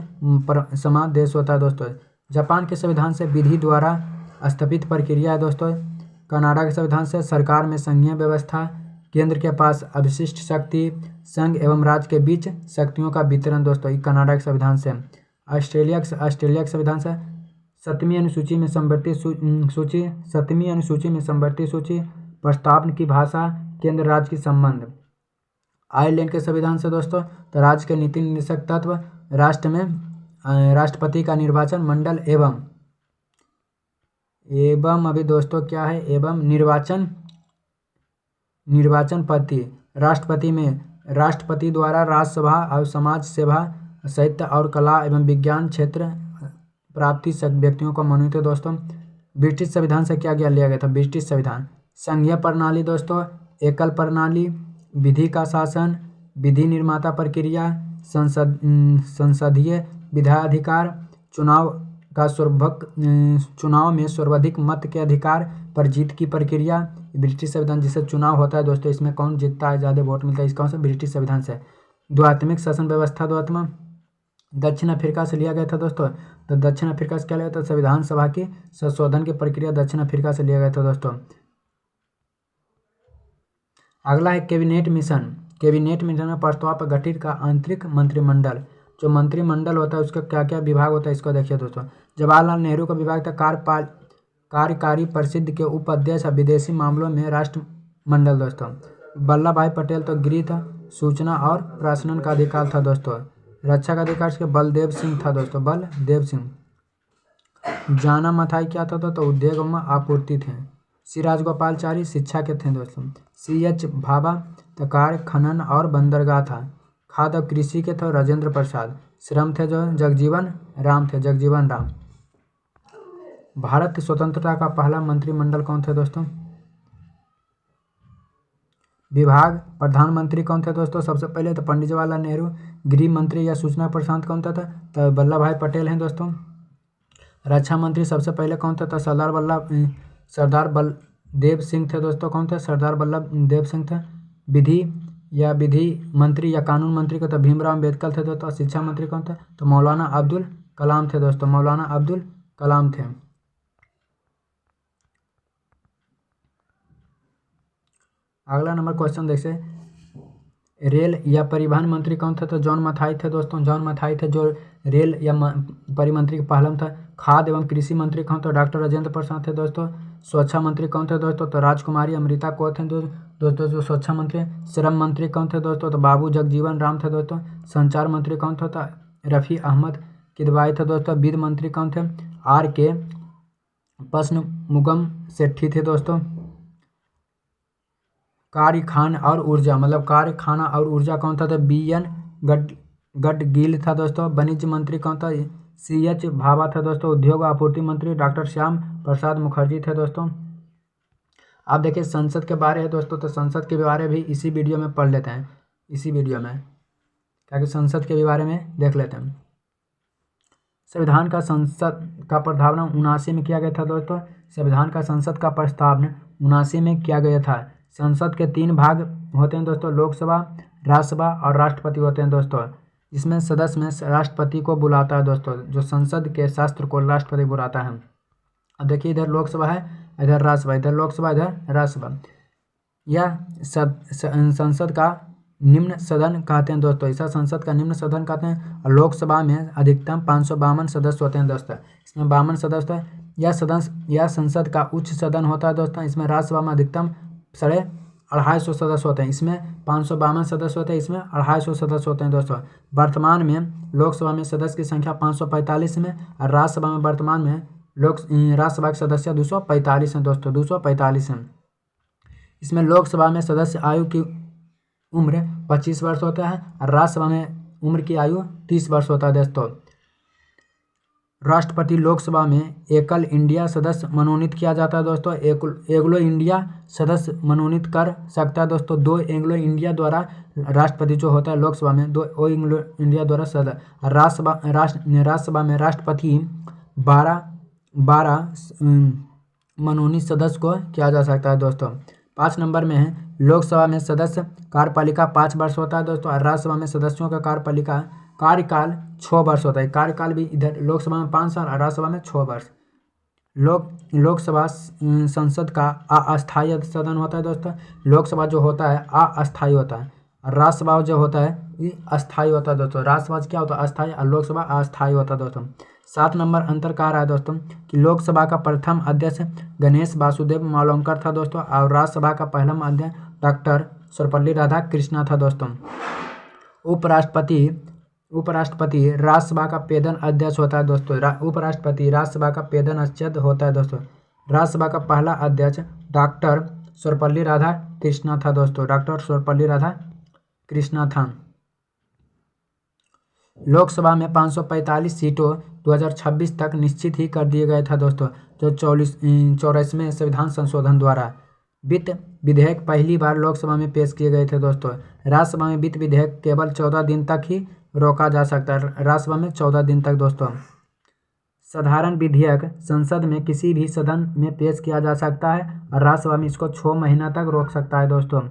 समान देश होता है दोस्तों। जापान के संविधान से विधि द्वारा स्थापित प्रक्रिया है दोस्तों। कनाडा के संविधान से सरकार में संघीय व्यवस्था, केंद्र के पास अवशिष्ट शक्ति, संघ एवं राज्य के बीच शक्तियों का वितरण दोस्तों, ये कनाडा के संविधान से। ऑस्ट्रेलिया के संविधान से 7वीं अनुसूची में संवृत्ति सूची, प्रस्ताव की भाषा, केंद्र राज्य की संबंध। आयरलैंड के संविधान से दोस्तों तो राज्य के नीति निर्देशक तत्व, राष्ट्र में राष्ट्रपति का निर्वाचन मंडल एवं अभी दोस्तों क्या है, एवं निर्वाचन पद्धति। राष्ट्रपति में राष्ट्रपति द्वारा राज्यसभा और समाज सेवा, साहित्य और कला एवं विज्ञान क्षेत्र प्राप्ति व्यक्तियों को मनोनीत है दोस्तों। ब्रिटिश संविधान से क्या लिया गया था? ब्रिटिश संविधान संघीय प्रणाली दोस्तों, एकल प्रणाली, विधि का शासन, विधि निर्माता प्रक्रिया, संसदीय विधायिकार, चुनाव में सर्वाधिक मत के अधिकार पर जीत की प्रक्रिया। ब्रिटिश संविधान जिससे चुनाव होता है दोस्तों, इसमें कौन जीतता है, ज़्यादा वोट मिलता है, इसका से ब्रिटिश संविधान से। द्वैतमिक शासन व्यवस्था दक्षिण अफ्रीका से लिया गया था दोस्तों। तो दक्षिण अफ्रीका से क्या लिया गया था? संविधान सभा की संशोधन की प्रक्रिया दक्षिण अफ्रीका से लिया गया था दोस्तों। अगला है कैबिनेट मिशन। कैबिनेट मिशन में प्रस्ताव पर गठित का आंतरिक मंत्रिमंडल। जो मंत्रिमंडल होता है उसका क्या क्या विभाग होता है, इसको देखिए दोस्तों। जवाहरलाल नेहरू का विभाग था कार्यकारी परिषद के उपाध्यक्ष, विदेशी मामलों में राष्ट्रमंडल दोस्तों। वल्लभ भाई पटेल तो गृह था, सूचना और प्रसारण का अधिकार था दोस्तों। रक्षा का अधिकार से बलदेव सिंह था दोस्तों, बलदेव सिंह। जाना मथाई क्या था तो उद्योग एवं आपूर्ति थे। सी राजगोपालचारी शिक्षा के थे दोस्तों। CH भाभा तो कार्य खनन और बंदरगाह था। खाद्य और कृषि के थे राजेंद्र प्रसाद। श्रम थे जो जगजीवन राम थे, जगजीवन राम। भारत स्वतंत्रता का पहला मंत्रिमंडल कौन थे दोस्तों? विभाग प्रधानमंत्री कौन थे दोस्तों? सबसे पहले तो पंडित जवाहरलाल नेहरू। गृह मंत्री या सूचना प्रशांत कौन था? तो वल्लभ भाई पटेल हैं दोस्तों। रक्षा मंत्री सबसे पहले कौन था? तो सरदार बलदेव सिंह थे दोस्तों। कौन थे? सरदार वल्लभ देव सिंह थे। विधि मंत्री या कानून मंत्री को तो भीमराव अम्बेडकर थे दोस्तों। शिक्षा मंत्री कौन थे? तो मौलाना अब्दुल कलाम थे दोस्तों, मौलाना अब्दुल कलाम थे। अगला नंबर क्वेश्चन देखिए, रेल या परिवहन मंत्री कौन थे? तो जॉन मथाई थे दोस्तों, जॉन मथाई थे जो रेल या परिमंत्री का पहला था। खाद्य एवं कृषि मंत्री कौन थे? डॉक्टर राजेंद्र प्रसाद थे दोस्तों। स्वच्छता मंत्री कौन थे दोस्तों? तो राजकुमारी अमृता कौर थे दोस्तों जो स्वच्छता मंत्री। श्रम मंत्री कौन थे दोस्तों? तो बाबू जगजीवन राम थे दोस्तों। संचार मंत्री कौन था? तो रफ़ी अहमद किदवाई थे दोस्तों। वित्त मंत्री कौन थे? RK पन्नुमुगम सेठी थे दोस्तों। कार्य खान और ऊर्जा कौन था? तो BN गडगिल था दोस्तों। वाणिज्य मंत्री कौन था? CH भाभा था दोस्तों। उद्योग आपूर्ति मंत्री डॉक्टर श्याम प्रसाद मुखर्जी थे दोस्तों। अब देखिए संसद के बारे में दोस्तों, तो संसद के बारे में भी इसी वीडियो में पढ़ लेते हैं, इसी वीडियो में, ताकि संसद के बारे में देख लेते हैं। संविधान का संसद का प्रस्तावना 79 में किया गया था दोस्तों। संविधान का संसद का प्रस्तावना 79 में किया गया था। संसद के 3 भाग होते हैं दोस्तों, लोकसभा, राज्यसभा और राष्ट्रपति होते हैं दोस्तों। इसमें सदस्य में राष्ट्रपति को बुलाता है दोस्तों, जो संसद के शास्त्र को राष्ट्रपति बुलाता है। अब देखिए इधर लोकसभा है, इधर राज्यसभा, इधर लोकसभा, इधर राज्यसभा। यह संसद का निम्न सदन कहते हैं दोस्तों, ऐसा संसद का निम्न सदन कहते हैं। और लोकसभा में अधिकतम 552 सदस्य होते हैं दोस्तों, इसमें 52 सदस्य है। यह संसद का उच्च सदन होता है दोस्तों। इसमें राज्यसभा में अधिकतम 250 सदस्य होते हैं, इसमें 552 सदस्य होते हैं, इसमें 250 सदस्य होते हैं दोस्तों। वर्तमान में लोकसभा में सदस्य की संख्या 545 में, और राज्यसभा में वर्तमान में राज्यसभा के सदस्य 245 हैं दोस्तों, 245 हैं। इसमें लोकसभा में सदस्य आयु की उम्र 25 वर्ष होता है, और राज्यसभा में उम्र की आयु 30 वर्ष होता है दोस्तों। राष्ट्रपति लोकसभा में एकल इंडिया सदस्य मनोनीत किया जाता है दोस्तों। एंग्लो इंडिया सदस्य मनोनीत कर सकता है दोस्तों। 2 एंग्लो इंडिया द्वारा राष्ट्रपति जो होता है लोकसभा में, 2 एंग्लो इंडिया द्वारा सदस्य। राज्यसभा में राष्ट्रपति 12 मनोनीत सदस्य को किया जा सकता है दोस्तों। 5 नंबर में है लोकसभा में सदस्य कार्यपालिका 5 वर्ष होता है दोस्तों, और राज्यसभा में सदस्यों का कार्यकाल 6 वर्ष होता है। कार्यकाल भी इधर लोकसभा में 5 साल और राज्यसभा में 6 वर्ष। लोकसभा संसद का अस्थायी सदन होता है दोस्तों। लोकसभा जो होता है अस्थायी होता है, और राज्यसभा जो होता है ये अस्थायी होता है दोस्तों। राज्यसभा क्या होता है? अस्थायी, और लोकसभा अस्थायी होता है दोस्तों। 7 नंबर अंतर कह रहा है दोस्तों कि लोकसभा का प्रथम अध्यक्ष गणेश वासुदेव मावलंकर था दोस्तों, और राज्यसभा का पहला अध्यक्ष डॉक्टर सर्वपल्ली राधाकृष्णन था दोस्तों। उपराष्ट्रपति राज्यसभा का पेदन अध्यक्ष होता है दोस्तों। उपराष्ट्रपति राज्यसभा का पेदन अध्यक्ष होता है दोस्तों। राज्यसभा का पहला अध्यक्ष डॉक्टर सर्वपल्ली राधाकृष्णन था दोस्तों। डॉक्टर सर्वपल्ली राधाकृष्णन था। लोकसभा में 545 सीटों 2026 तक निश्चित ही कर दिए गए था दोस्तों, जो 84वें संविधान संशोधन द्वारा। वित्त विधेयक पहली बार लोकसभा में पेश किए गए थे दोस्तों। राज्यसभा में वित्त विधेयक केवल 14 दिन तक ही रोका जा सकता है, राज्यसभा में 14 दिन तक दोस्तों। साधारण विधेयक संसद में किसी भी सदन में पेश किया जा सकता है, और राज्यसभा में इसको 6 महीना तक रोक सकता है दोस्तों।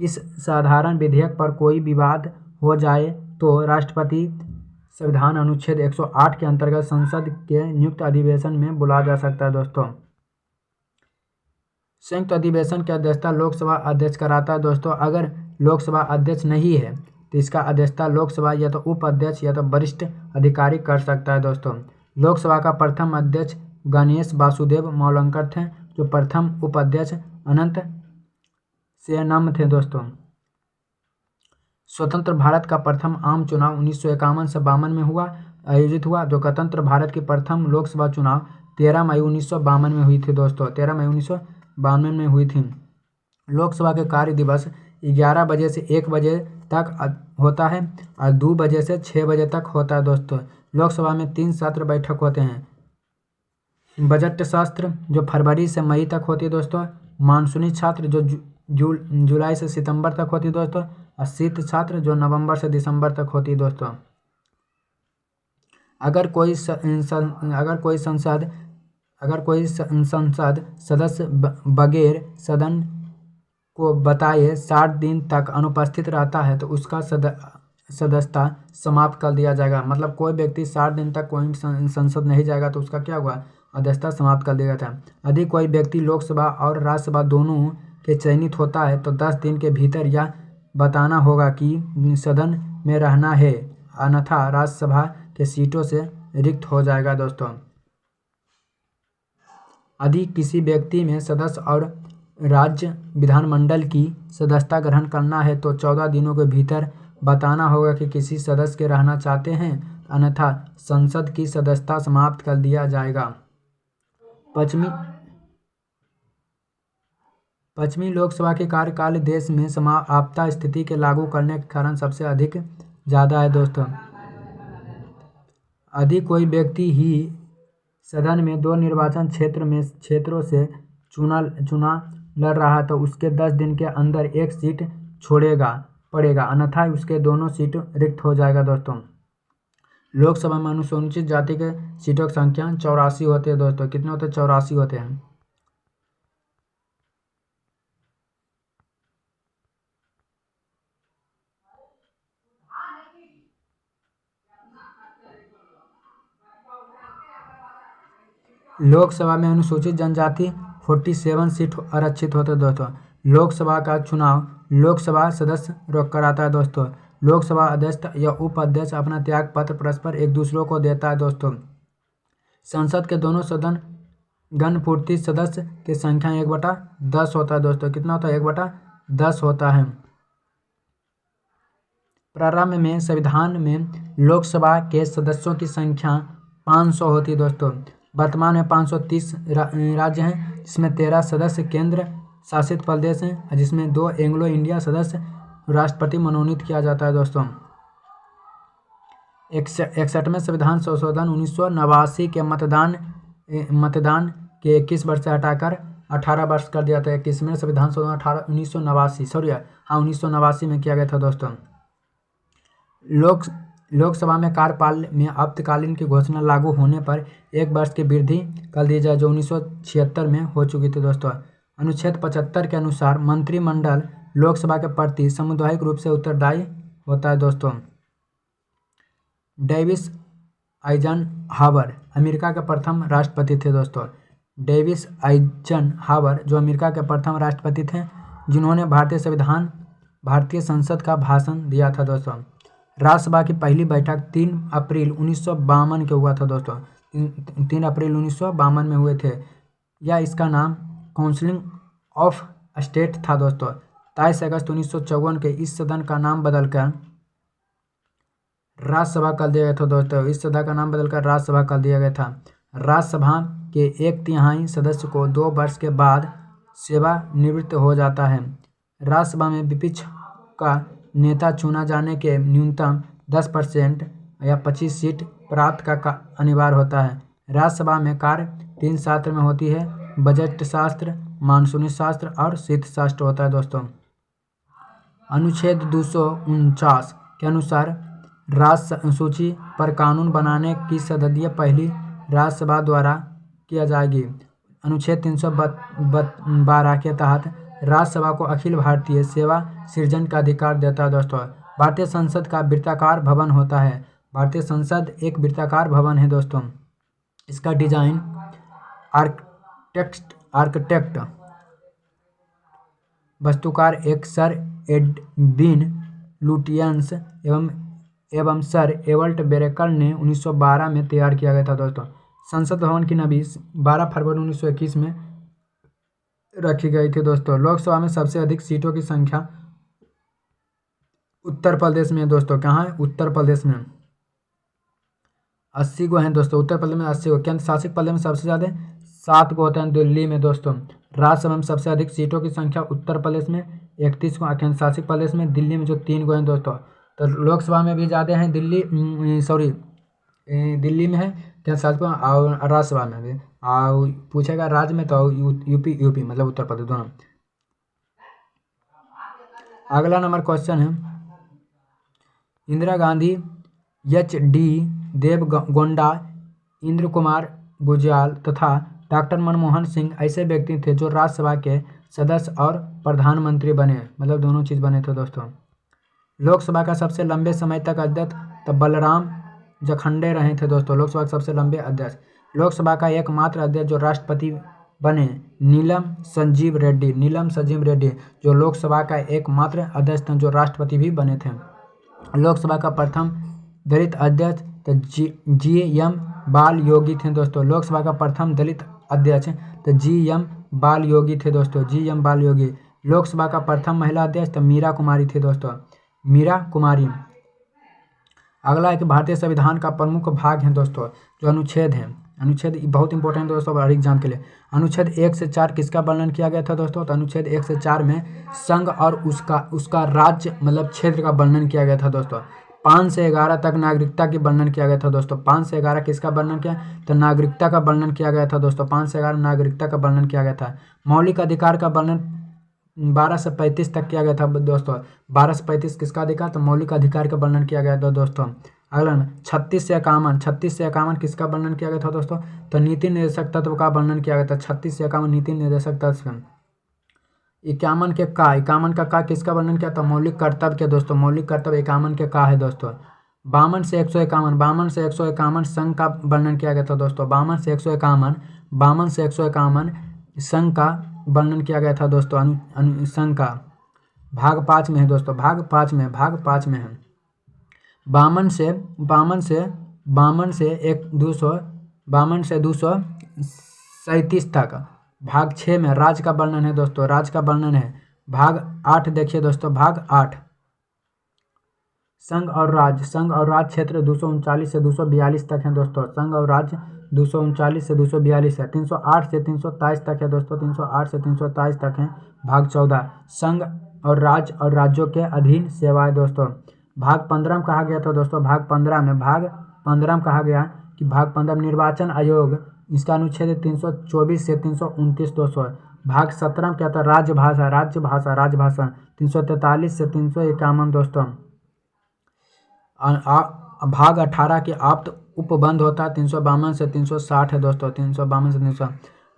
इस साधारण विधेयक पर कोई विवाद हो जाए तो राष्ट्रपति संविधान अनुच्छेद 108 के अंतर्गत संसद के नियुक्त अधिवेशन में बुलाया जा सकता है दोस्तों। संयुक्त अधिवेशन की अध्यक्षता लोकसभा अध्यक्ष कराता है दोस्तों। अगर लोकसभा अध्यक्ष नहीं है तो इसका अध्यक्षता लोकसभा या तो उपाध्यक्ष या तो वरिष्ठ अधिकारी कर सकता है दोस्तों। लोकसभा का प्रथम अध्यक्ष गणेश वासुदेव मावलंकर थे, जो प्रथम उपाध्यक्ष अनंत सेनम थे दोस्तों। स्वतंत्र भारत का प्रथम आम चुनाव 1951 से 52 में आयोजित हुआ, जो गणतंत्र भारत की प्रथम लोकसभा चुनाव 13 मई 1952 में हुई थी दोस्तों। 13 मई 1952 में हुई थी। लोकसभा के कार्य दिवस 11 बजे से 1 बजे तक होता है, और 2 बजे से 6 बजे तक होता है दोस्तों। लोकसभा में 3 सत्र बैठक होते हैं। बजट सत्र जो फरवरी से मई तक होती है दोस्तों। मानसूनी सत्र जो जुलाई से सितंबर तक होती है दोस्तों, और शीत सत्र जो नवंबर से दिसंबर तक होती है दोस्तों। अगर कोई संसद सदस्य बगैर सदन को बताए 60 दिन तक अनुपस्थित रहता है तो उसका सदस्यता समाप्त कर दिया जाएगा। मतलब कोई व्यक्ति 60 दिन तक कोई संसद नहीं जाएगा तो उसका क्या हुआ? सदस्यता समाप्त कर दिया जाता है। यदि कोई व्यक्ति लोकसभा और राज्यसभा दोनों के चयनित होता है तो 10 दिन के भीतर यह बताना होगा कि सदन में रहना है, अन्यथा राज्यसभा के सीटों से रिक्त हो जाएगा दोस्तों। यदि किसी व्यक्ति में सदस्य और राज्य विधानमंडल की सदस्यता ग्रहण करना है तो 14 दिनों के भीतर बताना होगा कि किसी सदस्य के रहना चाहते हैं, अन्यथा संसद की सदस्यता समाप्त कर दिया जाएगा। पश्चिमी लोकसभा के कार्यकाल देश में आपात स्थिति के लागू करने के कारण सबसे अधिक ज़्यादा है दोस्तों। यदि कोई व्यक्ति ही सदन में 2 निर्वाचन क्षेत्रों से चुना लड़ रहा है तो उसके 10 दिन के अंदर 1 सीट पड़ेगा, अन्यथा उसके दोनों सीट रिक्त हो जाएगा दोस्तों। लोकसभा में अनुसूचित जाति के सीटों की संख्या 84 होते हैं दोस्तों। कितने होते हैं? 84 होते हैं। लोकसभा में अनुसूचित जनजाति 47 सीट आरक्षित होते हैं दोस्तों। लोकसभा का चुनाव लोकसभा सदस्य कराता है दोस्तों। लोकसभा अध्यक्ष या उपाध्यक्ष अपना त्याग पत्र परस्पर एक दूसरे को देता है दोस्तों। संसद के दोनों सदन गणपूर्ति सदस्य की संख्या 1/10 होता है दोस्तों। कितना होता है? 1/10 होता है। प्रारंभ में संविधान में लोकसभा के सदस्यों की संख्या 500 होती है दोस्तों। वर्तमान में 530 राज्य हैं, जिसमें 13 सदस्य केंद्र शासित प्रदेश हैं, जिसमें 2 एंग्लो इंडिया सदस्य राष्ट्रपति मनोनीत किया जाता है दोस्तों। 61वें संविधान संशोधन 1989 के मतदान के 21 वर्ष से हटाकर 18 वर्ष कर दिया था। 21वें संविधान संशोधन 1989 में किया गया था दोस्तों। लोकसभा में कार्यकाल में आपातकालीन की घोषणा लागू होने पर 1 वर्ष की वृद्धि कर दी जाए, जो 1976 में हो चुकी थी दोस्तों। अनुच्छेद 75 के अनुसार मंत्रिमंडल लोकसभा के प्रति सामुदायिक रूप से उत्तरदायी होता है दोस्तों। डेविस आइजनहावर अमेरिका के प्रथम राष्ट्रपति थे दोस्तों। डेविस आइजनहावर जो अमेरिका के प्रथम राष्ट्रपति थे, जिन्होंने भारतीय संसद का भाषण दिया था दोस्तों। राज्यसभा की पहली बैठक 3 अप्रैल 1952 के हुआ था दोस्तों। 3 अप्रैल 1952 में हुए थे। या इसका नाम काउंसिल ऑफ स्टेट था दोस्तों। 23 अगस्त 1954 के इस सदन का नाम बदलकर राज्यसभा कर दिया गया था दोस्तों। इस सदन का नाम बदलकर राज्यसभा कर दिया गया था। राज्यसभा के 1/3 सदस्य को 2 वर्ष के बाद सेवानिवृत्त हो जाता है। राज्यसभा में विपक्ष का नेता चुना जाने के न्यूनतम 10% या 25 सीट प्राप्त का अनिवार्य होता है। राज्यसभा में कार्य 3 शास्त्र में होती है: बजट शास्त्र, मानसूनी शास्त्र और शीतशास्त्र होता है दोस्तों। अनुच्छेद 249 के अनुसार राज्य सूची पर कानून बनाने की सदस्य पहली राज्यसभा द्वारा किया जाएगी। अनुच्छेद 312 के तहत राज्यसभा को अखिल भारतीय सेवा सृजन का अधिकार देता है दोस्तों। भारतीय संसद का वृत्ताकार भवन होता है। भारतीय संसद एक वृत्ताकार भवन है दोस्तों। इसका डिजाइन आर्किटेक्ट वास्तुकार एक सर एडविन लुटियंस एवं सर एवल्ट बेरेकर ने 1912 में तैयार किया गया था दोस्तों। संसद भवन की नींव 12 फरवरी 1921 में रखी गई थी दोस्तों। लोकसभा में सबसे अधिक सीटों की संख्या उत्तर प्रदेश में है दोस्तों। कहाँ है? उत्तर प्रदेश में 80 को हैं दोस्तों। उत्तर प्रदेश में 80 को। केंद्र शासित प्रदेश में सबसे ज़्यादा 7 को होते हैं दिल्ली में दोस्तों। राज्यसभा में सबसे अधिक सीटों की संख्या उत्तर प्रदेश में 31 को, केंद्र शासित प्रदेश में दिल्ली में जो 3 को हैं दोस्तों। तो लोकसभा में भी ज़्यादा हैं दिल्ली में है केंद्र शासित और राज्यसभा में भी। और पूछेगा राज्य में तो यूपी मतलब उत्तर प्रदेश दोनों। अगला नंबर क्वेश्चन है, इंदिरा गांधी, HD देवगौड़ा, इंद्र कुमार गुजराल तथा डॉक्टर मनमोहन सिंह ऐसे व्यक्ति थे जो राज्यसभा के सदस्य और प्रधानमंत्री बने, मतलब दोनों चीज़ बने थे दोस्तों। लोकसभा का सबसे लंबे समय तक अध्यक्ष तो बलराम जखंडे रहे थे दोस्तों। लोकसभा के सबसे लंबे अध्यक्ष। लोकसभा का एकमात्र अध्यक्ष जो राष्ट्रपति बने नीलम संजीव रेड्डी जो लोकसभा का एकमात्र अध्यक्ष थे जो राष्ट्रपति भी बने थे। लोकसभा का प्रथम दलित अध्यक्ष तो GM बाल योगी थे दोस्तों। लोकसभा का प्रथम दलित अध्यक्ष तो GM बाल योगी थे दोस्तों। GM बाल योगी। लोकसभा का प्रथम महिला अध्यक्ष तो मीरा कुमारी थी दोस्तों। मीरा कुमारी। अगला एक भारतीय संविधान का प्रमुख भाग है दोस्तों जो अनुच्छेद है। अनुच्छेद बहुत इंपॉर्टेंट दोस्तों हर एग्जाम के लिए। अनुच्छेद 1 से 4 किसका वर्णन किया गया था दोस्तों? तो अनुच्छेद 1 से 4 में संघ और उसका राज्य मतलब क्षेत्र का वर्णन किया गया था दोस्तों। 5 से 11 तक नागरिकता की वर्णन किया गया था दोस्तों। 5 से 11 किसका वर्णन किया? तो नागरिकता का वर्णन किया गया था दोस्तों। 5 से 11 नागरिकता का वर्णन किया गया था। मौलिक अधिकार का वर्णन 12 से 35 तक किया गया था दोस्तों। 12 से 35 किसका अधिकार? तो मौलिक अधिकार का वर्णन किया गया था दोस्तों। अगला 36 से 51 किसका वर्णन किया गया था दोस्तों? तो नीति निर्देशक तत्व का वर्णन किया गया था। 36 से 51 नीति निर्देशक तत्व। 51 का का किसका वर्णन किया था? मौलिक कर्तव्य के दोस्तों। मौलिक कर्तव्य 51 के का है दोस्तों। 52 से 151 संघ का वर्णन किया गया था दोस्तों। 52 से 151 संघ का वर्णन किया गया था दोस्तों। संघ का भाग 5 में है दोस्तों। भाग 5 में है। 52 से 237 तक। भाग 6 में राज्य का वर्णन है दोस्तों। राज्य का वर्णन है। भाग 8 देखिए दोस्तों। भाग 8 संघ और राज्य क्षेत्र 239 से 242 तक है दोस्तों। संघ और राज्य 239 से 242 है। 308 से 327 तक है दोस्तों। 308 से 327 तक है। भाग 14 संघ और राज्यों के अधीन सेवाएं दोस्तों। भाग 15 में कहा गया था दोस्तों। भाग 15 में कहा गया कि भाग 15 में निर्वाचन आयोग, इसका अनुच्छेद 324 से 329 दोस्तों। भाग 17 में क्या था? राजभाषा 343 से 351 दोस्तों। भाग 18 के आप्त उपबंध होता है 352 से 360 है दोस्तों, 352 से 300।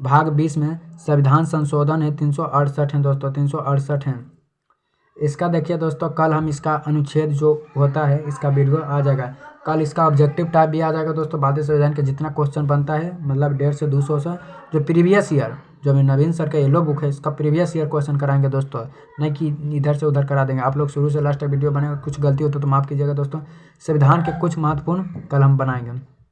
भाग 20 में संविधान संशोधन है 368 है दोस्तों, 368 है। इसका देखिए दोस्तों, कल हम इसका अनुच्छेद जो होता है इसका वीडियो आ जाएगा, कल इसका ऑब्जेक्टिव टाइप भी आ जाएगा दोस्तों। भारतीय संविधान के जितना क्वेश्चन बनता है मतलब 150 से 200 से, जो प्रीवियस ईयर, जो अभी नवीन सर का येलो बुक है इसका प्रीवियस ईयर क्वेश्चन कराएंगे दोस्तों, नहीं कि इधर से उधर करा देंगे। आप लोग शुरू से लास्ट तक वीडियो बनेगा, कुछ गलती होता तो माफ़ कीजिएगा दोस्तों। संविधान के कुछ महत्वपूर्ण कल हम बनाएंगे।